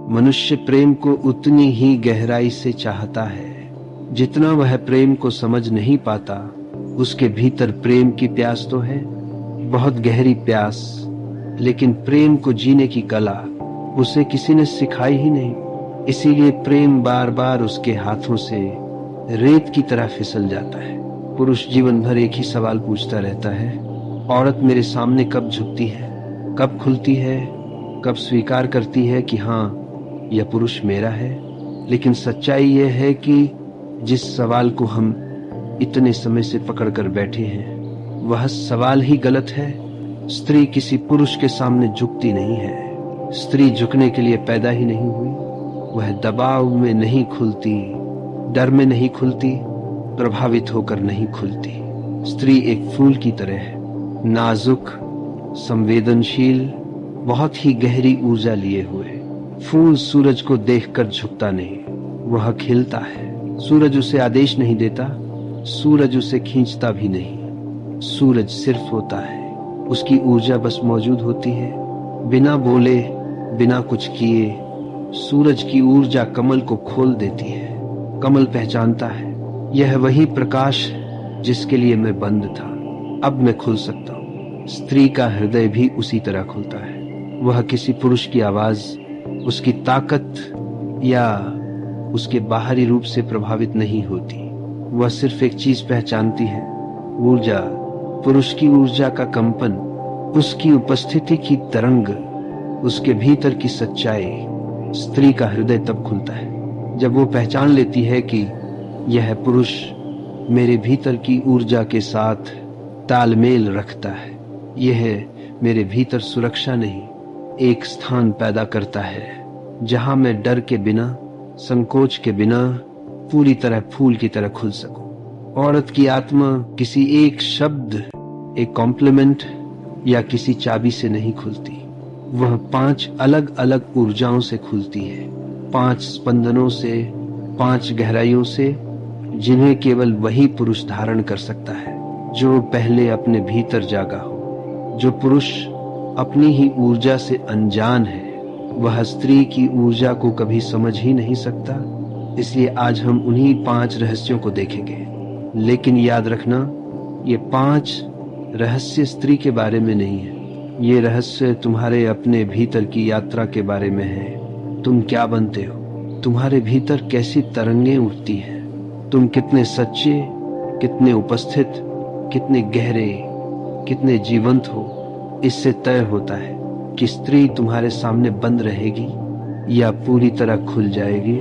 मनुष्य प्रेम को उतनी ही गहराई से चाहता है जितना वह प्रेम को समझ नहीं पाता। उसके भीतर प्रेम की प्यास तो है, बहुत गहरी प्यास, लेकिन प्रेम को जीने की कला उसे किसी ने सिखाई ही नहीं। इसीलिए प्रेम बार बार उसके हाथों से रेत की तरह फिसल जाता है। पुरुष जीवन भर एक ही सवाल पूछता रहता है, औरत मेरे सामने कब झुकती है, कब खुलती है, कब स्वीकार करती है कि हाँ यह पुरुष मेरा है। लेकिन सच्चाई यह है कि जिस सवाल को हम इतने समय से पकड़ कर बैठे हैं वह सवाल ही गलत है। स्त्री किसी पुरुष के सामने झुकती नहीं है। स्त्री झुकने के लिए पैदा ही नहीं हुई। वह दबाव में नहीं खुलती, डर में नहीं खुलती, प्रभावित होकर नहीं खुलती। स्त्री एक फूल की तरह है, नाजुक, संवेदनशील, बहुत ही गहरी ऊर्जा लिए हुए। फूल सूरज को देखकर झुकता नहीं, वह खिलता है। सूरज उसे आदेश नहीं देता, सूरज उसे खींचता भी नहीं। सूरज सिर्फ होता है, उसकी ऊर्जा बस मौजूद होती है, बिना बोले, बिना कुछ किए। सूरज की ऊर्जा कमल को खोल देती है। कमल पहचानता है, यह वही प्रकाश जिसके लिए मैं बंद था, अब मैं खुल सकता हूँ। स्त्री का हृदय भी उसी तरह खुलता है। वह किसी पुरुष की आवाज, उसकी ताकत या उसके बाहरी रूप से प्रभावित नहीं होती। वह सिर्फ एक चीज पहचानती है, ऊर्जा, पुरुष की ऊर्जा का कंपन, उसकी उपस्थिति की तरंग, उसके भीतर की सच्चाई। स्त्री का हृदय तब खुलता है जब वो पहचान लेती है कि यह पुरुष मेरे भीतर की ऊर्जा के साथ तालमेल रखता है। यह मेरे भीतर सुरक्षा नहीं, एक स्थान पैदा करता है जहां मैं डर के बिना, संकोच के बिना पूरी तरह फूल की तरह खुल सकूं। औरत की आत्मा किसी एक शब्द, एक कॉम्प्लीमेंट या किसी चाबी से नहीं खुलती। वह 5 अलग अलग ऊर्जाओं से खुलती है, 5 स्पंदनों से, 5 गहराइयों से, जिन्हें केवल वही पुरुष धारण कर सकता है जो पहले अपने भीतर जागा हो। जो पुरुष अपनी ही ऊर्जा से अनजान है वह स्त्री की ऊर्जा को कभी समझ ही नहीं सकता। इसलिए आज हम उन्हीं 5 रहस्यों को देखेंगे। लेकिन याद रखना, ये 5 रहस्य स्त्री के बारे में नहीं है। ये रहस्य तुम्हारे अपने भीतर की यात्रा के बारे में है। तुम क्या बनते हो, तुम्हारे भीतर कैसी तरंगें उठती हैं, तुम कितने सच्चे, कितने उपस्थित, कितने गहरे, कितने जीवंत हो, इससे तय होता है कि स्त्री तुम्हारे सामने बंद रहेगी या पूरी तरह खुल जाएगी।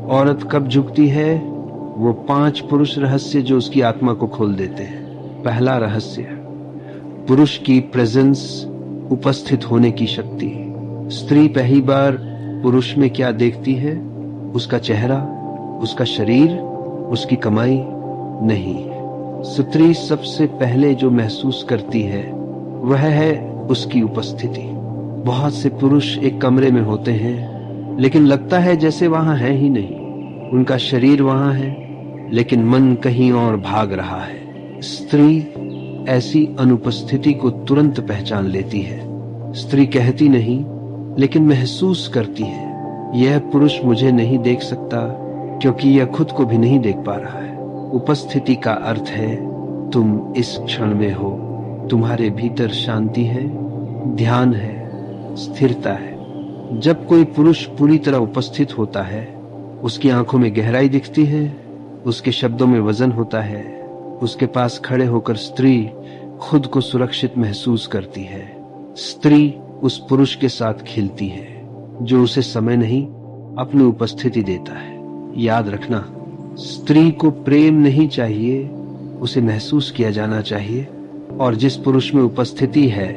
औरत कब झुकती है? वो 5 पुरुष रहस्य जो उसकी आत्मा को खोल देते हैं। पहला रहस्य, पुरुष की प्रेजेंस, उपस्थित होने की शक्ति। स्त्री पहली बार पुरुष में क्या देखती है? उसका चेहरा, उसका शरीर, उसकी कमाई नहीं। स्त्री सबसे पहले जो महसूस करती है वह है उसकी उपस्थिति। बहुत से पुरुष एक कमरे में होते हैं लेकिन लगता है जैसे वहां है ही नहीं। उनका शरीर वहां है लेकिन मन कहीं और भाग रहा है। स्त्री ऐसी अनुपस्थिति को तुरंत पहचान लेती है। स्त्री कहती नहीं लेकिन महसूस करती है, यह पुरुष मुझे नहीं देख सकता क्योंकि यह खुद को भी नहीं देख पा रहा है। उपस्थिति का अर्थ है तुम इस क्षण में हो, तुम्हारे भीतर शांति है, ध्यान है, स्थिरता है। जब कोई पुरुष पूरी तरह उपस्थित होता है, उसकी आंखों में गहराई दिखती है, उसके शब्दों में वजन होता है। उसके पास खड़े होकर स्त्री खुद को सुरक्षित महसूस करती है। स्त्री उस पुरुष के साथ खिलती है जो उसे समय नहीं, अपनी उपस्थिति देता है। याद रखना, स्त्री को प्रेम नहीं चाहिए, उसे महसूस किया जाना चाहिए। और जिस पुरुष में उपस्थिति है,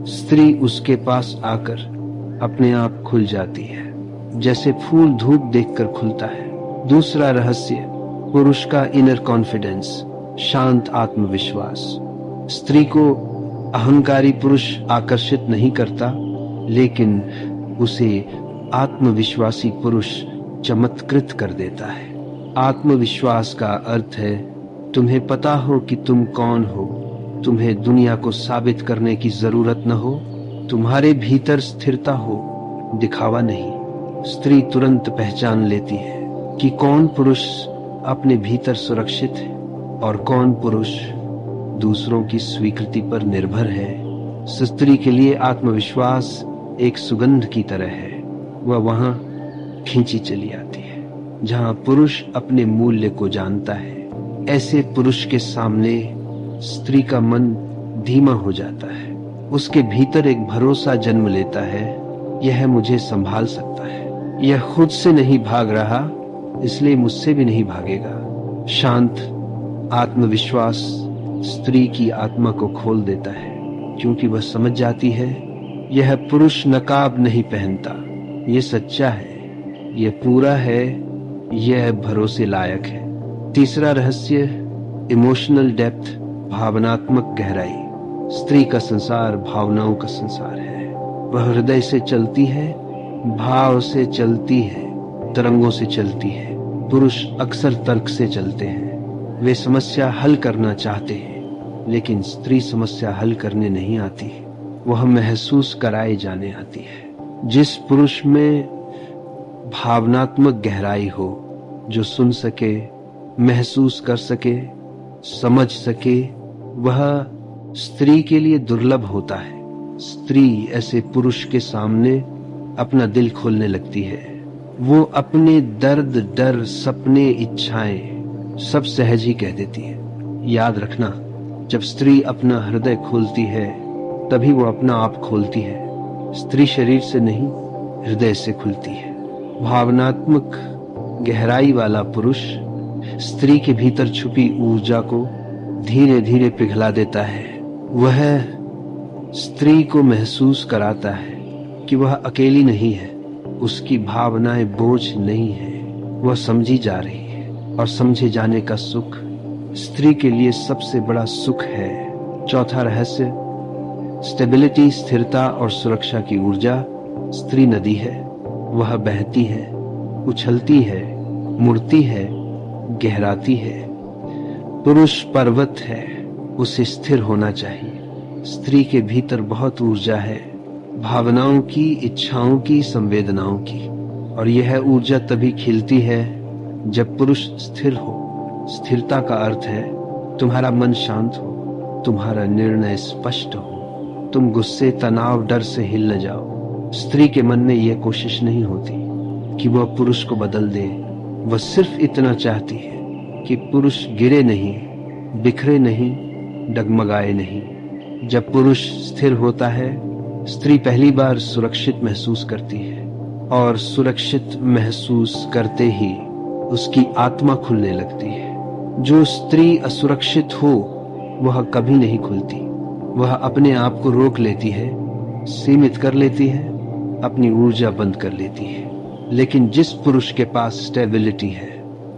स्त्री उसके पास आकर अपने आप खुल जाती है, जैसे फूल धूप देखकर खुलता है। दूसरा रहस्य, पुरुष का इनर कॉन्फिडेंस, शांत आत्मविश्वास। स्त्री को अहंकारी पुरुष आकर्षित नहीं करता, लेकिन उसे आत्मविश्वासी पुरुष चमत्कृत कर देता है। आत्मविश्वास का अर्थ है तुम्हें पता हो कि तुम कौन हो, तुम्हें दुनिया को साबित करने की जरूरत न हो, तुम्हारे भीतर स्थिरता हो, दिखावा नहीं। स्त्री तुरंत पहचान लेती है कि कौन पुरुष अपने भीतर सुरक्षित है और कौन पुरुष दूसरों की स्वीकृति पर निर्भर है। स्त्री के लिए आत्मविश्वास एक सुगंध की तरह है। वह वहां खींची चली आती है जहां पुरुष अपने मूल्य को जानता है। ऐसे पुरुष के सामने स्त्री का मन धीमा हो जाता है। उसके भीतर एक भरोसा जन्म लेता है, यह मुझे संभाल सकता है, यह खुद से नहीं भाग रहा, इसलिए मुझसे भी नहीं भागेगा। शांत आत्मविश्वास स्त्री की आत्मा को खोल देता है, क्योंकि वह समझ जाती है यह पुरुष नकाब नहीं पहनता, ये सच्चा है, यह पूरा है, यह भरोसे लायक है। तीसरा रहस्य इमोशनल डेप्थ, भावनात्मक गहराई। स्त्री का संसार भावनाओं का संसार है। वह हृदय से चलती है, भाव से चलती है, तरंगों से चलती है। पुरुष अक्सर तर्क से चलते हैं, वे समस्या हल करना चाहते हैं, लेकिन स्त्री समस्या हल करने नहीं आती, वह महसूस कराए जाने आती है। जिस पुरुष में भावनात्मक गहराई हो, जो सुन सके, महसूस कर सके, समझ सके, वह स्त्री के लिए दुर्लभ होता है। स्त्री ऐसे पुरुष के सामने अपना दिल खोलने लगती है। वो अपने दर्द, डर, सपने, इच्छाएं सब सहज ही कह देती है। याद रखना, जब स्त्री अपना हृदय खोलती है तभी वो अपना आप खोलती है। स्त्री शरीर से नहीं, हृदय से खुलती है। भावनात्मक गहराई वाला पुरुष स्त्री के भीतर छुपी ऊर्जा को धीरे धीरे पिघला देता है। वह स्त्री को महसूस कराता है कि वह अकेली नहीं है, उसकी भावनाएं बोझ नहीं है, वह समझी जा रही है, और समझे जाने का सुख स्त्री के लिए सबसे बड़ा सुख है। चौथा रहस्य स्टेबिलिटी, स्थिरता और सुरक्षा की ऊर्जा। स्त्री नदी है, वह बहती है, उछलती है, मुड़ती है, गहराती है। पुरुष पर्वत है, उसे स्थिर होना चाहिए। स्त्री के भीतर बहुत ऊर्जा है, भावनाओं की, इच्छाओं की, संवेदनाओं की, और यह ऊर्जा तभी खिलती है जब पुरुष स्थिर हो। स्थिरता का अर्थ है तुम्हारा मन शांत हो, तुम्हारा निर्णय स्पष्ट हो, तुम गुस्से, तनाव, डर से हिल न जाओ। स्त्री के मन में यह कोशिश नहीं होती कि वह पुरुष को बदल दे, वह सिर्फ इतना चाहती है कि पुरुष गिरे नहीं, बिखरे नहीं, डगमगाए नहीं। जब पुरुष स्थिर होता है, स्त्री पहली बार सुरक्षित महसूस करती है, और सुरक्षित महसूस करते ही उसकी आत्मा खुलने लगती है। जो स्त्री असुरक्षित हो वह कभी नहीं खुलती, वह अपने आप को रोक लेती है, सीमित कर लेती है, अपनी ऊर्जा बंद कर लेती है। लेकिन जिस पुरुष के पास स्टेबिलिटी है,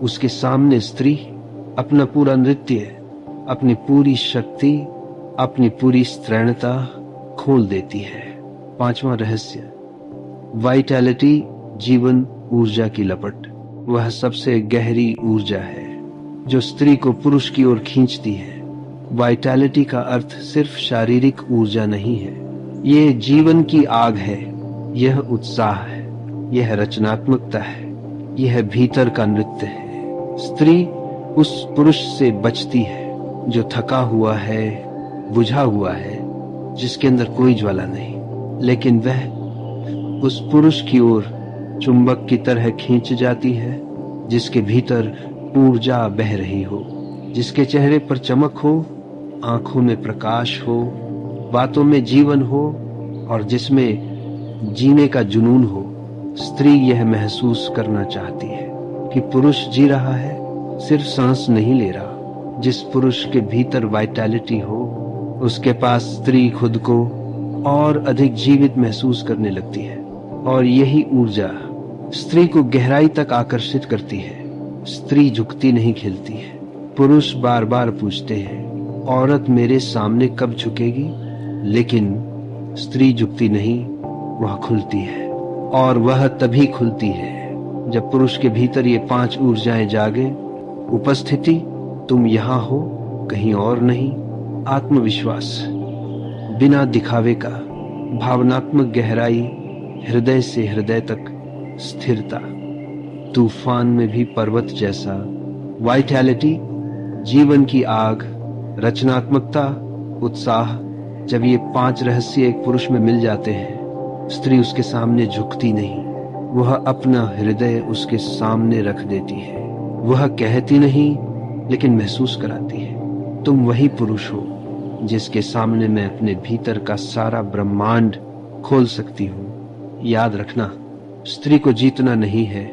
उसके सामने स्त्री अपना पूरा नृत्य, अपनी पूरी शक्ति, अपनी पूरी स्त्रैणता खोल देती है। पांचवा रहस्य वाइटैलिटी, जीवन ऊर्जा की लपट। वह सबसे गहरी ऊर्जा है जो स्त्री को पुरुष की ओर खींचती है। वाइटैलिटी का अर्थ सिर्फ शारीरिक ऊर्जा नहीं है, ये जीवन की आग है, यह उत्साह है, यह रचनात्मकता है, यह भीतर का नृत्य है। स्त्री उस पुरुष से बचती है जो थका हुआ है, बुझा हुआ है, जिसके अंदर कोई ज्वाला नहीं, लेकिन वह उस पुरुष की ओर चुंबक की तरह खींच जाती है जिसके भीतर ऊर्जा बह रही हो, जिसके चेहरे पर चमक हो, आंखों में प्रकाश हो, बातों में जीवन हो, और जिसमें जीने का जुनून हो। स्त्री यह महसूस करना चाहती है कि पुरुष जी रहा है, सिर्फ सांस नहीं ले रहा। जिस पुरुष के भीतर वाइटैलिटी हो, उसके पास स्त्री खुद को और अधिक जीवित महसूस करने लगती है, और यही ऊर्जा स्त्री को गहराई तक आकर्षित करती है। स्त्री झुकती नहीं, खिलती है। पुरुष बार बार पूछते हैं, औरत मेरे सामने कब झुकेगी? लेकिन स्त्री झुकती नहीं, वह खुलती है, और वह तभी खुलती है जब पुरुष के भीतर ये 5 ऊर्जाएं जागे। उपस्थिति, तुम यहाँ हो, कहीं और नहीं। आत्मविश्वास, बिना दिखावे का। भावनात्मक गहराई, हृदय से हृदय तक स्थिरता, तूफान में भी पर्वत जैसा, वाइटैलिटी, जीवन की आग, रचनात्मकता, उत्साह। जब ये 5 रहस्य एक पुरुष में मिल जाते हैं, स्त्री उसके सामने झुकती नहीं, वह अपना हृदय उसके सामने रख देती है। वह कहती नहीं लेकिन महसूस कराती है। तुम वही पुरुष हो जिसके सामने मैं अपने भीतर का सारा ब्रह्मांड खोल सकती हूँ। याद रखना, स्त्री को जीतना नहीं है,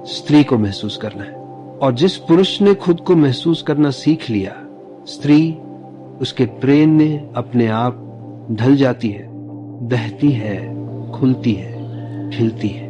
स्त्री को महसूस करना है। और जिस पुरुष ने खुद को महसूस करना सीख लिया, स्त्री उसके प्रेम में अपने आप ढल जाती है, बहती है, खुलती है, खिलती है।